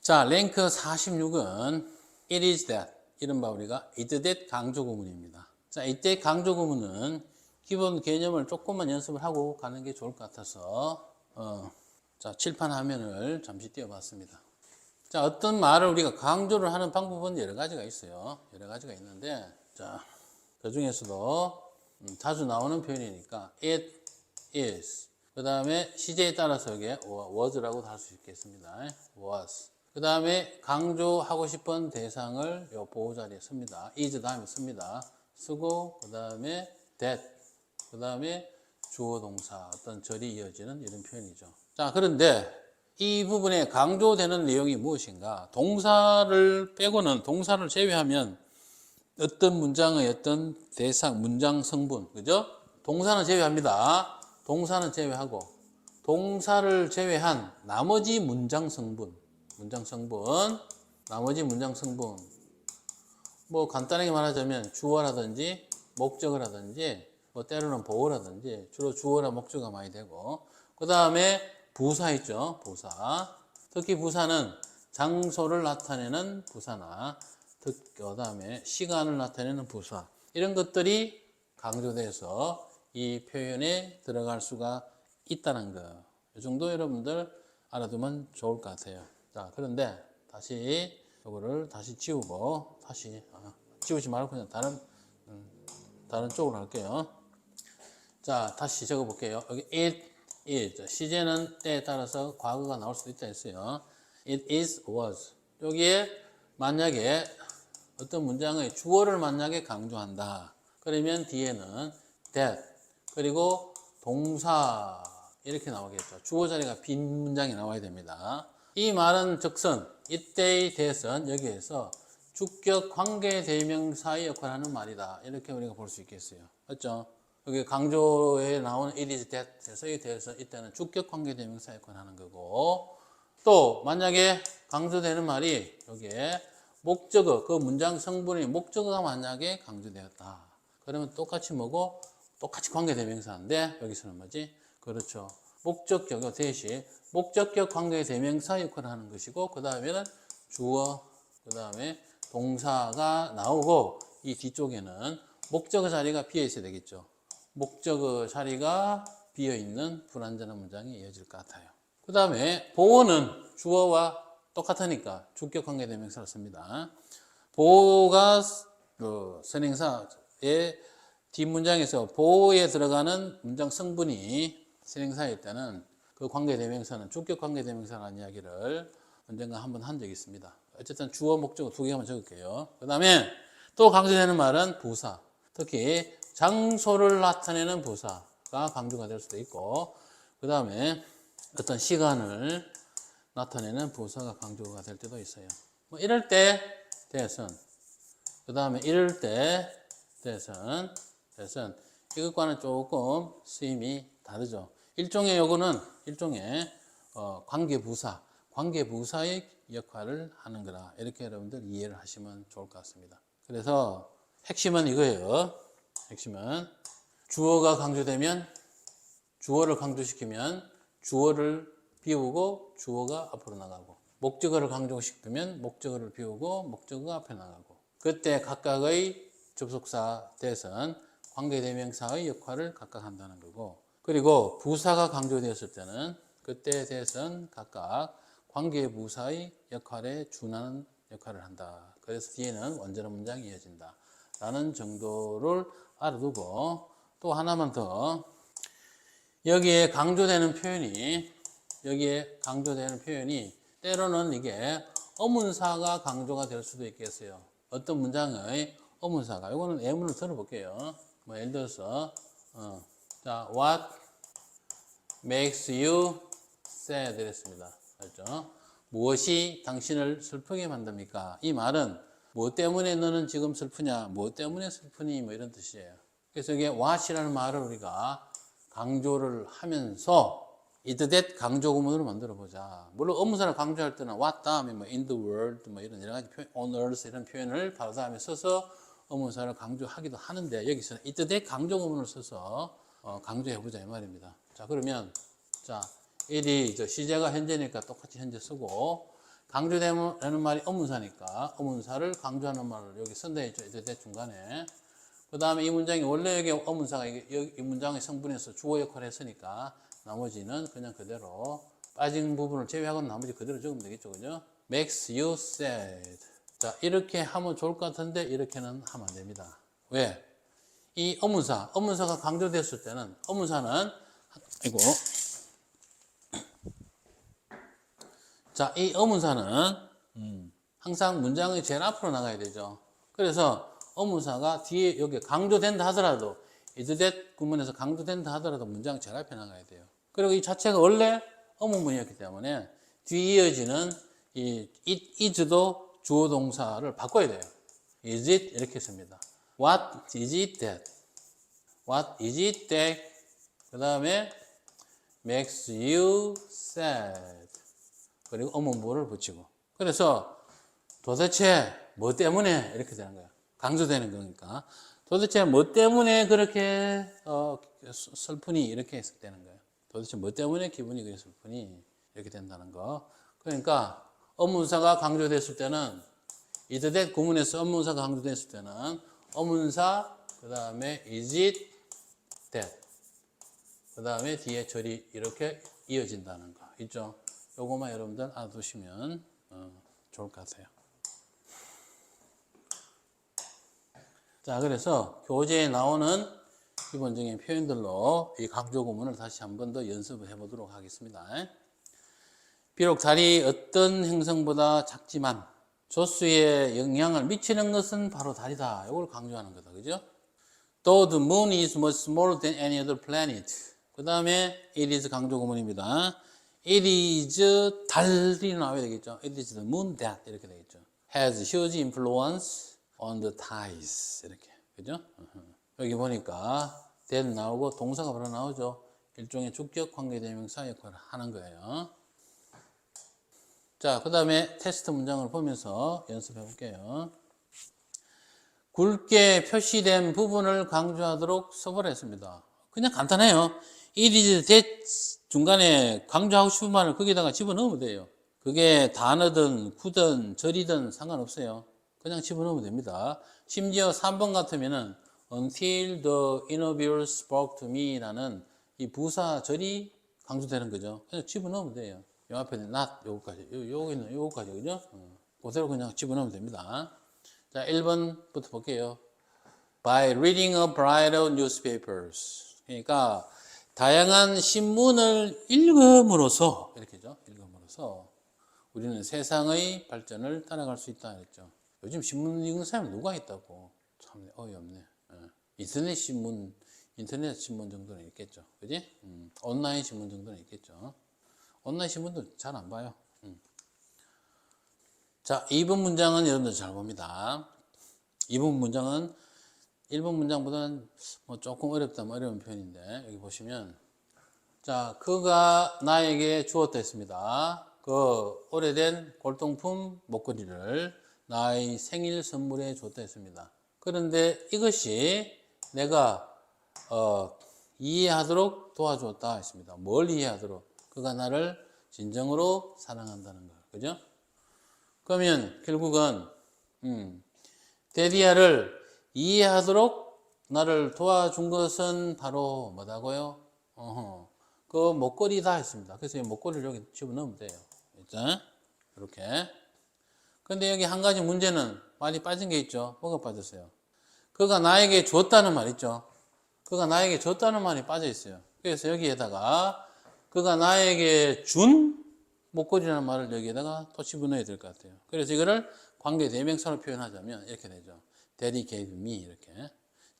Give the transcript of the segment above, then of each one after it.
자, 랭크 46은 it is that. 이른바 우리가 it that 강조 구문입니다. 자, 이때 강조 구문은 기본 개념을 조금만 연습을 하고 가는 게 좋을 것 같아서 자, 칠판 화면을 잠시 띄워봤습니다. 자, 어떤 말을 우리가 강조를 하는 방법은 여러 가지가 있어요. 여러 가지가 있는데, 자, 그 중에서도 자주 나오는 표현이니까 it is. 그 다음에 시제에 따라서 이게 was라고도 할 수 있겠습니다. was. 그 다음에 강조하고 싶은 대상을 요 보호 자리에 씁니다. is 다음에 씁니다. 쓰고 그 다음에 that. 그 다음에 주어 동사 어떤 절이 이어지는 이런 표현이죠. 자, 그런데 이 부분에 강조되는 내용이 무엇인가? 동사를 빼고는, 동사를 제외하면 어떤 문장의 어떤 대상, 문장 성분, 그죠? 동사는 제외합니다. 동사는 제외하고, 동사를 제외한 나머지 문장 성분, 나머지 문장 성분. 뭐 간단하게 말하자면 주어라든지 목적어라든지 뭐 때로는 보어라든지 주로 주어나 목적어가 많이 되고, 그 다음에 부사 있죠. 부사. 특히 부사는 장소를 나타내는 부사나 그 다음에 시간을 나타내는 부사, 이런 것들이 강조돼서 이 표현에 들어갈 수가 있다는 거. 이 정도 여러분들 알아두면 좋을 것 같아요. 자, 그런데 다시 이거를 다시 지우고, 다시 지우지 말고 그냥 다른 쪽으로 할게요. 자, 다시 적어 볼게요. 여기 it is. 시제는 때에 따라서 과거가 나올 수도 있다 했어요. It is, was. 여기에 만약에 어떤 문장의 주어를 만약에 강조한다. 그러면 뒤에는 that, 그리고 동사 이렇게 나오겠죠. 주어 자리가 빈 문장이 나와야 됩니다. 이 말은 즉슨, 이때의 대선, 여기에서 주격 관계 대명사의 역할을 하는 말이다. 이렇게 우리가 볼 수 있겠어요. 맞죠? 여기 강조에 나오는 it is that에서의 대선, 이때는 주격 관계 대명사 역할을 하는 거고, 또 만약에 강조되는 말이 여기에 목적어, 그 문장 성분의 목적어가 만약에 강조되었다. 그러면 똑같이 뭐고? 똑같이 관계 대명사인데 여기서는 뭐지? 그렇죠. 목적격 대시 목적격 관계 대명사 역할을 하는 것이고, 그 다음에는 주어, 그 다음에 동사가 나오고, 이 뒤쪽에는 목적어 자리가 비어 있어야 되겠죠. 목적어 자리가 비어 있는 불완전한 문장이 이어질 것 같아요. 그 다음에 보어는 주어와 똑같으니까 주격 관계 대명사를 씁니다. 보어가 선행사의 뒷문장에서 보어에 들어가는 문장 성분이 선행사일 때는 그 관계 대명사는 주격 관계 대명사라는 이야기를 언젠가 한번 한 적이 있습니다. 어쨌든 주어, 목적어 두 개만 적을게요. 그 다음에 또 강조되는 말은 부사, 특히 장소를 나타내는 부사가 강조가 될 수도 있고, 그 다음에 어떤 시간을 나타내는 부사가 강조가 될 때도 있어요. 뭐 이럴 때 대선, 그 다음에 이럴 때 대선, 이것과는 조금 쓰임이 다르죠. 일종의 요거는 일종의 관계부사의 역할을 하는 거라, 이렇게 여러분들 이해를 하시면 좋을 것 같습니다. 그래서 핵심은 이거예요. 핵심은 주어가 강조되면, 주어를 강조시키면 주어를 비우고 주어가 앞으로 나가고, 목적어를 강조시키면 목적어를 비우고 목적어가 앞에 나가고, 그때 각각의 접속사 대선, 관계대명사의 역할을 각각 한다는 거고, 그리고 부사가 강조되었을 때는 그때 대선 각각 관계부사의 역할에 준하는 역할을 한다. 그래서 뒤에는 완전한 문장이 이어진다 라는 정도를 알아두고, 또 하나만 더, 여기에 강조되는 표현이 때로는 이게 어문사가 강조가 될 수도 있겠어요. 어떤 문장의 어문사가, 이거는 예문을 들어볼게요. 뭐 예를 들어서 자, what makes you sad 이랬습니다. 알죠? 무엇이 당신을 슬프게 만듭니까? 이 말은 뭐 때문에 너는 지금 슬프냐, 뭐 때문에 슬프니, 뭐 이런 뜻이에요. 그래서 이게 what이라는 말을 우리가 강조를 하면서 it that 강조 구문으로 만들어 보자. 물론 어문사를 강조할 때는 what 다음에 뭐 in the world 뭐 이런 여러 가지 표현, on earth 이런 표현을 바로 다음에 써서 어문사를 강조하기도 하는데, 여기서는 it that 강조 구문을 써서 강조해 보자 이 말입니다. 자, 그러면 자, it이 시제가 현재니까 똑같이 현재 쓰고, 강조되는 말이 어문사니까 어문사를 강조하는 말을 여기 쓴다 했죠. 이제 중간에. 그 다음에 이 문장이 원래 여기 어문사가 이 문장의 성분에서 주어 역할을 했으니까 나머지는 그냥 그대로 빠진 부분을 제외하고 나머지 그대로 적으면 되겠죠. 그죠? Makes you sad. 자, 이렇게 하면 좋을 것 같은데 이렇게는 하면 안 됩니다. 왜? 이 어문사가 강조됐을 때는 어문사는 이거 자, 이 어문사는 항상 문장의 제일 앞으로 나가야 되죠. 그래서 어문사가 뒤에 여기 강조된다 하더라도 is 구문에서 강조된다 하더라도 문장 제일 앞에 나가야 돼요. 그리고 이 자체가 원래 어문문이었기 때문에 뒤에 이어지는 이 is도 주어 동사를 바꿔야 돼요. is it 이렇게 씁니다. What is it that? What is it that? 그 다음에 makes you sad. 그리고 어문부를 붙이고. 그래서 도대체 뭐 때문에 이렇게 되는 거예요. 강조되는 거니까. 도대체 뭐 때문에 그렇게 슬프니 이렇게 해서 되는 거예요. 도대체 뭐 때문에 기분이 그렇게 슬프니 이렇게 된다는 거. 그러니까 어문사가 강조됐을 때는 is that 구문에서 어문사가 강조됐을 때는 어문사 그 다음에 is it that 그 다음에 뒤에 절이 이렇게 이어진다는 거 있죠. 요거만 여러분들 알아두시면 좋을 것 같아요. 자, 그래서 교재에 나오는 기본적인 표현들로 이 강조 구문을 다시 한 번 더 연습을 해보도록 하겠습니다. 비록 달이 어떤 행성보다 작지만 조수에 영향을 미치는 것은 바로 달이다. 이걸 강조하는 거다. 그죠? Though the moon is much smaller than any other planet. 그 다음에 it is 강조 구문입니다. It is 달이 나와야 되겠죠. It is the moon that 이렇게 되겠죠. Has huge influence on the tides 이렇게 그죠? 여기 보니까 that 나오고 동사가 바로 나오죠. 일종의 주격 관계대명사 역할을 하는 거예요. 자, 그 다음에 테스트 문장을 보면서 연습해 볼게요. 굵게 표시된 부분을 강조하도록 써보라 했습니다. 그냥 간단해요. It is that 중간에 강조하고 싶은 말을 거기다가 집어넣으면 돼요. 그게 단어든 구든 절이든 상관없어요. 그냥 집어넣으면 됩니다. 심지어 3번 같으면은 until the interviewer spoke to me 라는 이 부사 절이 강조되는 거죠. 그냥 집어넣으면 돼요. 요 앞에 not 요거까지, 요거는 요거까지, 그죠? 그대로 그냥 집어넣으면 됩니다. 자, 1번부터 볼게요. By reading a variety of newspapers. 그러니까 다양한 신문을 읽음으로써 이렇게죠. 읽음으로써 우리는 세상의 발전을 따라갈 수 있다 그랬죠. 요즘 신문 읽는 사람이 누가 있다고? 참 어이없네. 인터넷 신문 정도는 있겠죠. 그지? 온라인 신문 정도는 있겠죠. 온라인 신문도 잘 안 봐요. 자, 2번 문장은 여러분들 잘 봅니다. 2번 문장은 1번 문장보다는 뭐 조금 어렵다면 어려운 표현인데, 여기 보시면, 자, 그가 나에게 주었다 했습니다. 그 오래된 골동품 목걸이를 나의 생일 선물에 줬다 했습니다. 그런데 이것이 내가 이해하도록 도와주었다 했습니다. 뭘 이해하도록? 그가 나를 진정으로 사랑한다는 거. 그죠? 그러면 결국은 데디아를 이해하도록 나를 도와준 것은 바로 뭐다고요? 그 목걸이다 했습니다. 그래서 이 목걸이를 여기 집어넣으면 돼요. 일단 이렇게. 근데 여기 한 가지 문제는 말이 빠진 게 있죠. 뭐가 빠졌어요? 그가 나에게 줬다는 말 있죠. 그가 나에게 줬다는 말이 빠져 있어요. 그래서 여기에다가 그가 나에게 준 목걸이라는 말을 여기에다가 또 집어넣어야 될 것 같아요. 그래서 이거를 관계 대명사로 표현하자면 이렇게 되죠. Daddy gave me 이렇게.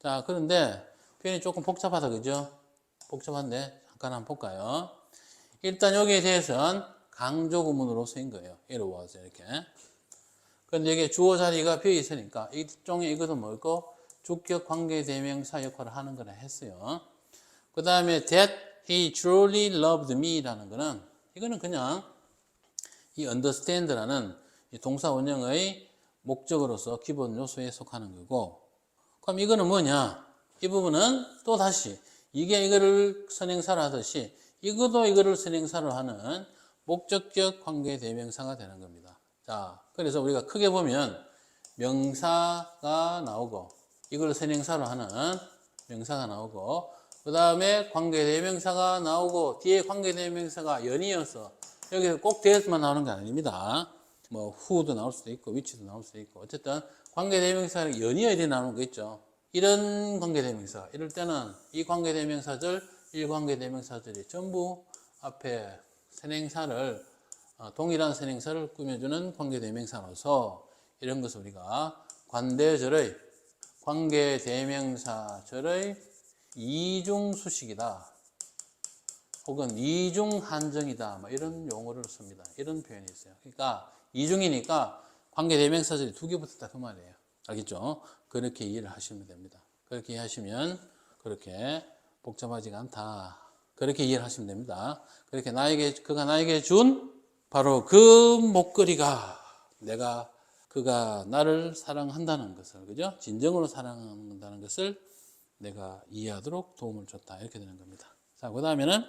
자, 그런데 표현이 조금 복잡하다, 그죠? 복잡한데 잠깐 한번 볼까요? 일단 여기에 대해서는 강조 구문으로 쓰인 거예요. It was 이렇게. 그런데 여기 주어 자리가 비어 있으니까 일종의 이것도 뭐고 주격 관계 대명사 역할을 하는 거라 했어요. 그 다음에 that he truly loved me라는 거는 이거는 그냥 이 understand라는 이 동사 원형의 목적으로서 기본 요소에 속하는 거고, 그럼 이거는 뭐냐? 이 부분은 또 다시 이게 이거를 선행사로 하듯이 이것도 이거를 선행사로 하는 목적격 관계 대명사가 되는 겁니다. 자, 그래서 우리가 크게 보면 명사가 나오고 이걸 선행사로 하는 명사가 나오고 그 다음에 관계대명사가 나오고 뒤에 관계대명사가 연이어서 여기서 꼭 대에서만 나오는 게 아닙니다. 뭐 who도 나올 수도 있고 which도 나올 수도 있고 어쨌든 관계대명사가 연이어야 돼 나오는 거 있죠. 이런 관계대명사 이럴 때는 이 관계대명사들 일관계대명사들이 전부 앞에 선행사를 동일한 선행사를 꾸며주는 관계대명사로서 이런 것을 우리가 관대절의 관계대명사절의 이중수식이다 혹은 이중한정이다 뭐 이런 용어를 씁니다. 이런 표현이 있어요. 그러니까 이중이니까 관계대명사절이 두 개 붙었다 그 말이에요. 알겠죠? 그렇게 이해를 하시면 됩니다. 그렇게 이해하시면 그렇게 복잡하지가 않다. 그렇게 이해를 하시면 됩니다. 그렇게 그가 나에게 준 바로 그 목걸이가 그가 나를 사랑한다는 것을, 그죠? 진정으로 사랑한다는 것을 내가 이해하도록 도움을 줬다. 이렇게 되는 겁니다. 자, 그 다음에는,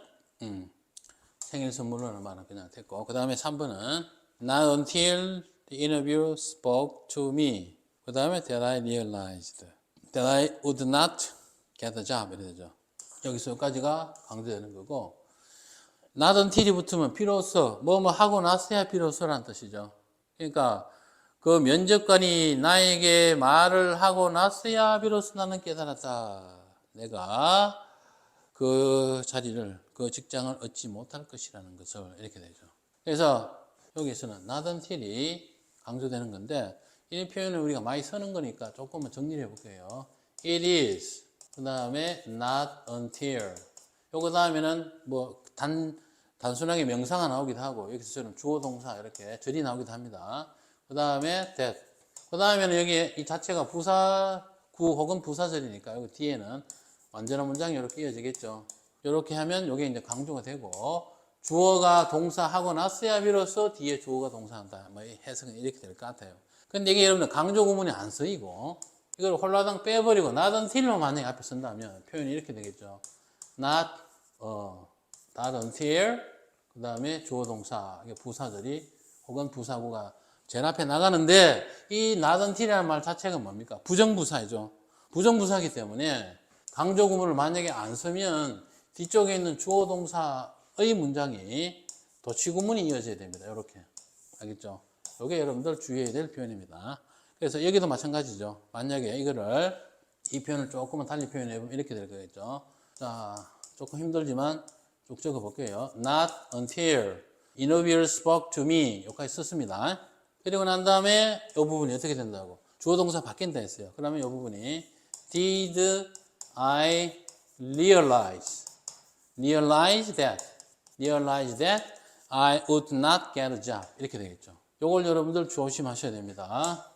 생일 선물로는 말은 그냥 됐고, 그 다음에 3번은 Not until the interview spoke to me. 그 다음에 that I realized that I would not get a job. 이렇게 되죠. 여기서까지가 강조되는 거고, not until이 붙으면 비로소, 뭐 하고 났어야 비로소라는 뜻이죠. 그러니까, 그 면접관이 나에게 말을 하고 났어야 비로소 나는 깨달았다. 내가 그 자리를, 그 직장을 얻지 못할 것이라는 것을 이렇게 되죠. 그래서 여기서는 not until이 강조되는 건데, 이 표현을 우리가 많이 쓰는 거니까 조금만 정리를 해볼게요. It is. 그 다음에 not until. 요거 다음에는 뭐 단순하게 명사가 나오기도 하고 여기서 저는 주어 동사 이렇게 절이 나오기도 합니다. 그 다음에 that. 그 다음에는 여기 이 자체가 부사구 혹은 부사절이니까 여기 뒤에는 완전한 문장이 이렇게 이어지겠죠. 이렇게 하면 이게 이제 강조가 되고 주어가 동사하고 났어야 비로소 뒤에 주어가 동사한다. 뭐 해석은 이렇게 될 것 같아요. 근데 이게 여러분들 강조 구문이 안 쓰이고 이걸 홀라당 빼버리고 not until만 만약에 앞에 쓴다면 표현이 이렇게 되겠죠. not until 그 다음에 주어 동사 부사절이 혹은 부사구가 제일 앞에 나가는데 이 not until이라는 말 자체가 뭡니까? 부정부사이죠. 부정부사이기 때문에 강조 구문을 만약에 안 쓰면 뒤쪽에 있는 주어 동사의 문장이 도치 구문이 이어져야 됩니다. 이렇게 알겠죠? 이게 여러분들 주의해야 될 표현입니다. 그래서 여기도 마찬가지죠. 만약에 이 표현을 조금만 달리 표현해보면 이렇게 될 거겠죠. 자, 조금 힘들지만 쭉 적어볼게요. Not until interviewer spoke to me. 여기까지 썼습니다. 그리고 난 다음에 이 부분이 어떻게 된다고? 주어 동사 바뀐다 했어요. 그러면 이 부분이 Did I realize that I would not get a job. 이렇게 되겠죠. 요걸 여러분들 조심하셔야 됩니다.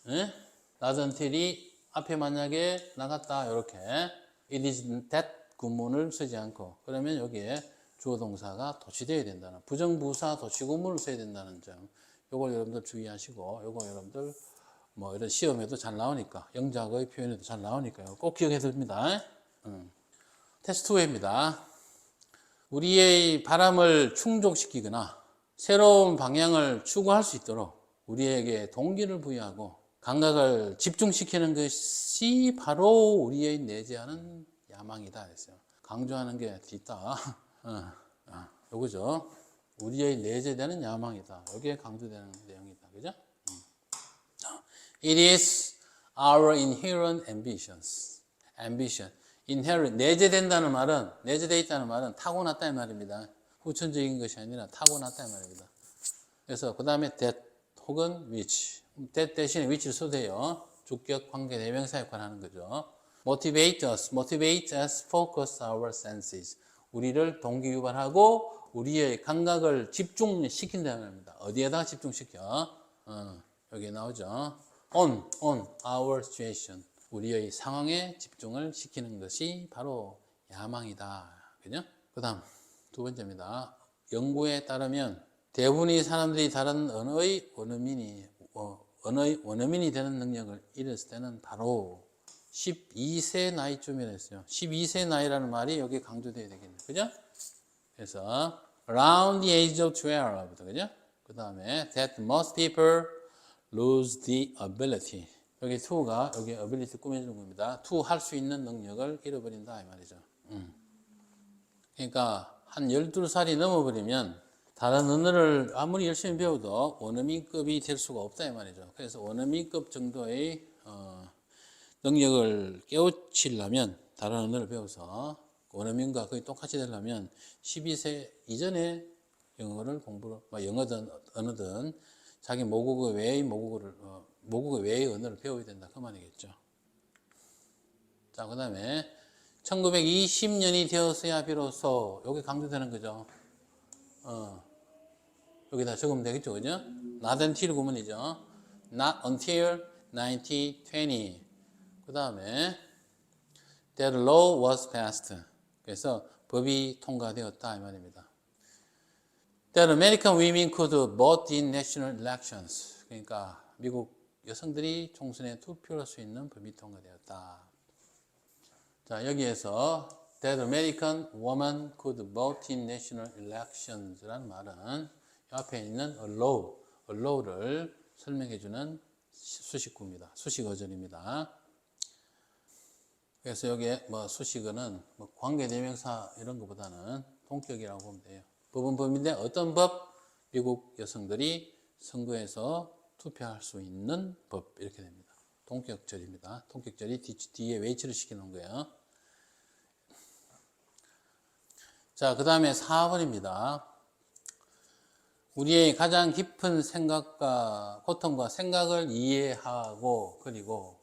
네? not until이 앞에 만약에 나갔다 이렇게 it is that 구문을 쓰지 않고 그러면 여기에 주어 동사가 도치되어야 된다는 부정부사 도치 구문을 써야 된다는 점 요걸 여러분들 주의하시고 요거 여러분들 뭐 이런 시험에도 잘 나오니까 영작의 표현에도 잘 나오니까요. 꼭 기억해 둡니다. 테스트 2입니다. 우리의 바람을 충족시키거나 새로운 방향을 추구할 수 있도록 우리에게 동기를 부여하고 감각을 집중시키는 것이 바로 우리의 내재하는 야망이다 했어요. 강조하는 게 있다. 요거죠. 우리의 내재되는 야망이다. 여기에 강조되는 내용이다. 그죠? It is our inherent ambitions. ambition. inherent. 내재된다는 말은, 내재되어 있다는 말은 타고났다는 말입니다. 후천적인 것이 아니라 타고났다는 말입니다. 그래서 그 다음에 that 혹은 which. that 대신에 which를 써도 돼요. 주격 관계 대명사 역할을 하는 거죠. motivate us, focus our senses. 우리를 동기유발하고 우리의 감각을 집중시킨다는 말입니다. 어디에다가 집중시켜? 여기 나오죠. on our situation. 우리의 상황에 집중을 시키는 것이 바로 야망이다. 그죠? 그 다음 두 번째입니다. 연구에 따르면 대부분의 사람들이 다른 언어의 원어민이 되는 능력을 잃었을 때는 바로 12세 나이쯤이라 했어요. 12세 나이라는 말이 여기에 강조되어야 되겠네요. 그죠? 그래서 around the age of 12. 그죠? 그 다음에 that most people lose the ability. 여기 to가 여기 ability 꾸며주는 겁니다. to 할 수 있는 능력을 잃어버린다 이 말이죠. 그러니까 한 12살이 넘어버리면 다른 언어를 아무리 열심히 배워도 원어민급이 될 수가 없다 이 말이죠. 그래서 원어민급 정도의 능력을 깨우치려면 다른 언어를 배워서 원어민과 거의 똑같이 되려면 12세 이전에 영어를 영어든 언어든 자기 모국어 외의 모국어 외의 언어를 배워야 된다 그 말이겠죠. 자, 그 다음에 1920년이 되었어야 비로소 여기 강조되는 거죠. 여기다 적으면 되겠죠, 그죠? Not until 구문이죠. Not until 1920. 그 다음에 that law was passed. 그래서 법이 통과되었다 이 말입니다. That American women could vote in national elections. 그러니까 미국 여성들이 총선에 투표할 수 있는 법이 통과되었다. 자, 여기에서 that American woman could vote in national elections라는 말은 이 앞에 있는 allow를 설명해주는 수식구입니다. 수식어절입니다. 그래서 여기에 수식어는 관계대명사 이런 것보다는 동격이라고 보면 돼요. 법은 법인데 어떤 법? 미국 여성들이 선거에서 투표할 수 있는 법 이렇게 됩니다. 동격절입니다. 동격절이 뒤에 웨이치를 시키는 거예요. 자, 그 다음에 4번입니다. 우리의 가장 깊은 생각과 고통과 생각을 이해하고 그리고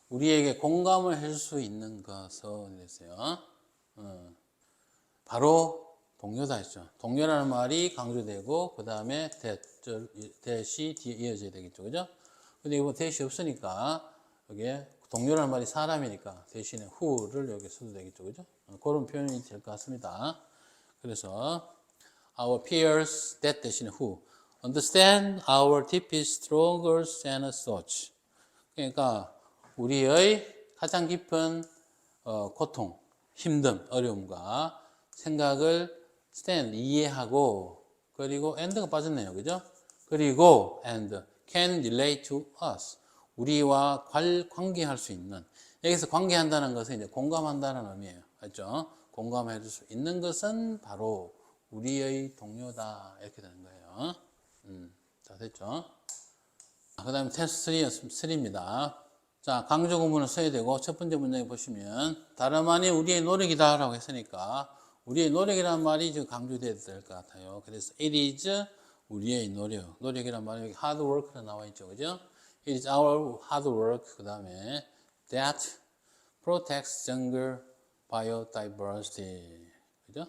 우리에게 공감을 할 수 있는 것은 이랬어요. 바로 동료다 했죠. 동료라는 말이 강조되고 그 다음에 that이 뒤에 이어져야 되겠죠. 그죠? 근데 이거 that이 없으니까 여기에 동료라는 말이 사람이니까 대신에 who를 여기 써도 되겠죠. 그죠? 그런 표현이 될 것 같습니다. 그래서 our peers, that 대신에 who understand our deepest struggles and thoughts. 그러니까 우리의 가장 깊은 고통, 힘듦, 어려움과 생각을 stand, 이해하고 그리고 and가 빠졌네요. 그죠? 그리고 and can relate to us. 우리와 관계할 수 있는. 여기서 관계한다는 것은 이제 공감한다는 의미예요. 맞죠? 공감해 줄 수 있는 것은 바로 우리의 동료다. 이렇게 되는 거예요. 자, 됐죠? 그 다음에 테스트 3입니다. 자, 강조 구문을 써야 되고, 첫 번째 문장에 보시면, 다름 아닌 우리의 노력이다 라고 했으니까, 우리의 노력이라는 말이 지금 강조돼야 될 것 같아요. 그래서, it is 우리의 노력. 노력이라는 말이 여기 hard work로 나와 있죠. 그죠? It is our hard work. 그 다음에, that protects jungle biodiversity. 그죠?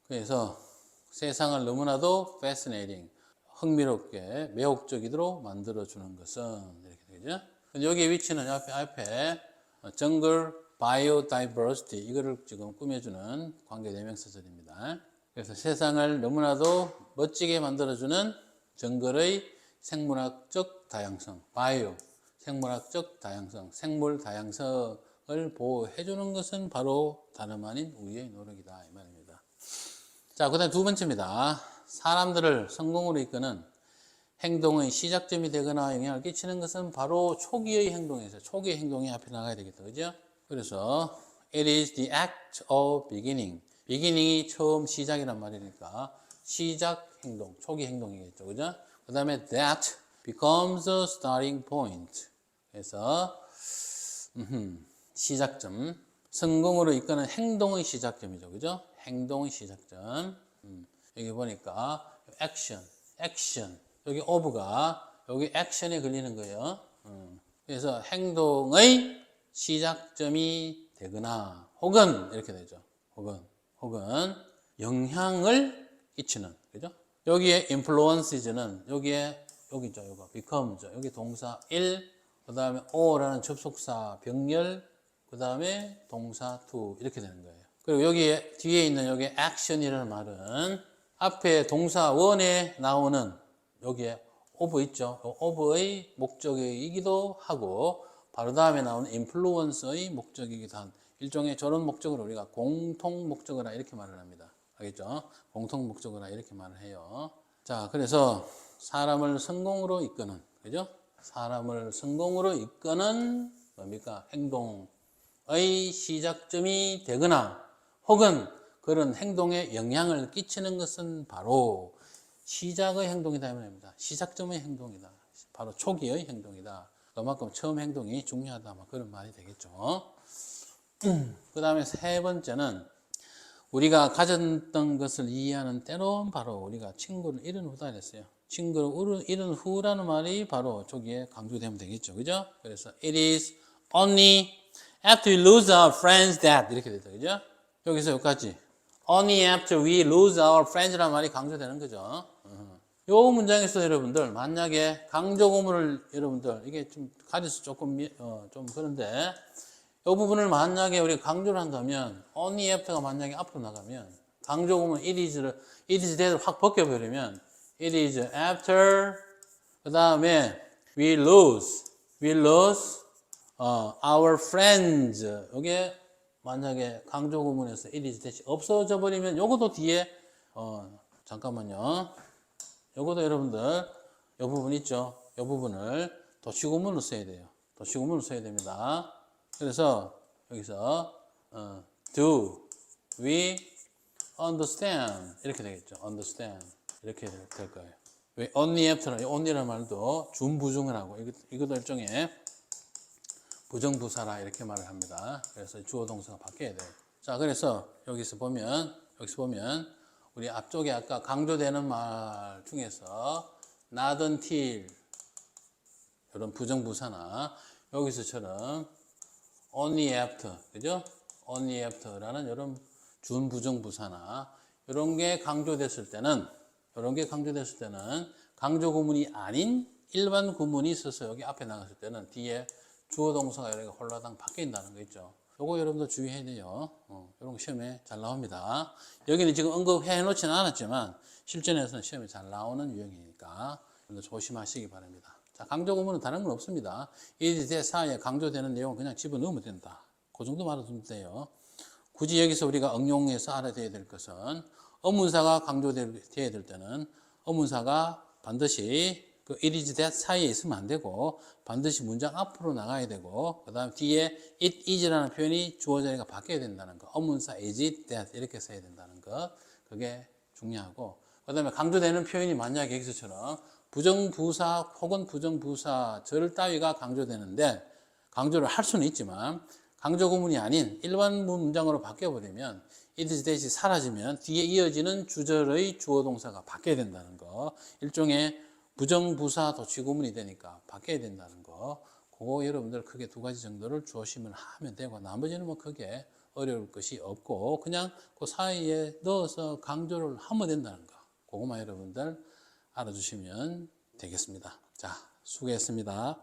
그래서, 세상을 너무나도 fascinating, 흥미롭게, 매혹적이도록 만들어주는 것은, 이렇게 되죠? 여기의 위치는 앞에 정글 바이오다이버시티 이거를 지금 꾸며주는 관계대명사절입니다. 그래서 세상을 너무나도 멋지게 만들어주는 정글의 생물학적 다양성, 바이오, 생물학적 다양성, 생물 다양성을 보호해주는 것은 바로 다름 아닌 우리의 노력이다 이 말입니다. 자, 그 다음 두 번째입니다. 사람들을 성공으로 이끄는 행동의 시작점이 되거나 영향을 끼치는 것은 바로 초기의 행동에서 초기의 행동이 앞에 나가야 되겠죠. 그죠? 그래서 it is the act of beginning. beginning이 처음 시작이란 말이니까 시작 행동, 초기 행동이겠죠. 그죠? 그 다음에 that becomes a starting point. 그래서 시작점, 성공으로 이끄는 행동의 시작점이죠. 그죠? 행동의 시작점. 여기 보니까 액션. 여기 of가 여기 액션에 걸리는 거예요. 그래서 행동의 시작점이 되거나 혹은 이렇게 되죠. 혹은 영향을 끼치는 그죠? 여기에 influence는 여기에 여기죠. 요거 becomes 여기 동사 1 그다음에 o라는 접속사 병렬 그다음에 동사 to 이렇게 되는 거예요. 그리고 여기에 뒤에 있는 여기 action이라는 말은 앞에 동사 1에 나오는 여기에 of 있죠. of의 목적이기도 하고 바로 다음에 나오는 influence의 목적이기도 한 일종의 저런 목적을 우리가 공통 목적어라 이렇게 말을 합니다. 알겠죠? 공통 목적어라 이렇게 말을 해요. 자, 그래서 사람을 성공으로 이끄는, 그죠? 사람을 성공으로 이끄는 뭡니까? 행동의 시작점이 되거나 혹은 그런 행동에 영향을 끼치는 것은 바로 시작의 행동이다 이 말입니다. 시작점의 행동이다. 바로 초기의 행동이다. 그만큼 처음 행동이 중요하다. 그런 말이 되겠죠. 그 다음에 세 번째는 우리가 가졌던 것을 이해하는 때론 바로 우리가 친구를 잃은 후다 그랬어요. 친구를 잃은 후라는 말이 바로 저기에 강조되면 되겠죠. 그죠? 그래서 it is only after we lose our friends that 이렇게 되죠. 그죠? 여기서 여기까지 only after we lose our friends라는 말이 강조되는 거죠. 요 문장에서 여러분들 만약에 강조구문을 여러분들 이게 좀 가려서 조금 좀 그런데 이 부분을 만약에 우리가 강조를 한다면 only after가 만약에 앞으로 나가면 강조구문 it is that을 확 벗겨버리면 it is after 그 다음에 we lose our friends 이게 만약에 강조구문에서 it is that이 없어져 버리면 요것도 뒤에 잠깐만요 요것도 여러분들 요 부분 있죠 요 부분을 도치구문으로 써야 돼요 도치구문으로 써야 됩니다 그래서 여기서 do we understand 이렇게 되겠죠. understand 이렇게 될 거예요. 왜 only after는 only라는 말도 준부정을 하고 이것도 일종의 부정부사라 이렇게 말을 합니다. 그래서 주어 동사가 바뀌어야 돼요. 자, 그래서 여기서 보면 우리 앞쪽에 아까 강조되는 말 중에서 not until 이런 부정부사나 여기서처럼 only after, 그죠? only after라는 이런 준부정부사나 이런 게 강조됐을 때는 강조 구문이 아닌 일반 구문이 있어서 여기 앞에 나갔을 때는 뒤에 주어 동사가 여기가 홀라당 바뀐다는 거 있죠. 요거 여러분들 주의해야 돼요. 이런 거 시험에 잘 나옵니다. 여기는 지금 언급해 놓지는 않았지만 실전에서는 시험에 잘 나오는 유형이니까 여러분들 조심하시기 바랍니다. 자, 강조 구문은 다른 건 없습니다. it is 사이에 강조되는 내용은 그냥 집어넣으면 된다. 그 정도 말해두면 돼요. 굳이 여기서 우리가 응용해서 알아둬야 될 것은 어문사가 강조되어야 될 때는 어문사가 반드시 그 it is that 사이에 있으면 안 되고 반드시 문장 앞으로 나가야 되고 그 다음 뒤에 it is라는 표현이 주어 자리가 바뀌어야 된다는 거 어문사 is it that 이렇게 써야 된다는 거 그게 중요하고 그 다음에 강조되는 표현이 만약에 여기서처럼 부정부사 혹은 부정부사절 따위가 강조되는데 강조를 할 수는 있지만 강조 구문이 아닌 일반 문장으로 바뀌어버리면 it is that이 사라지면 뒤에 이어지는 주절의 주어 동사가 바뀌어야 된다는 거 일종의 부정부사 도치구문이 되니까 바뀌어야 된다는 거 그거 여러분들 크게 두 가지 정도를 조심을 하면 되고 나머지는 뭐 크게 어려울 것이 없고 그냥 그 사이에 넣어서 강조를 하면 된다는 거 그거만 여러분들 알아주시면 되겠습니다. 자, 수고했습니다.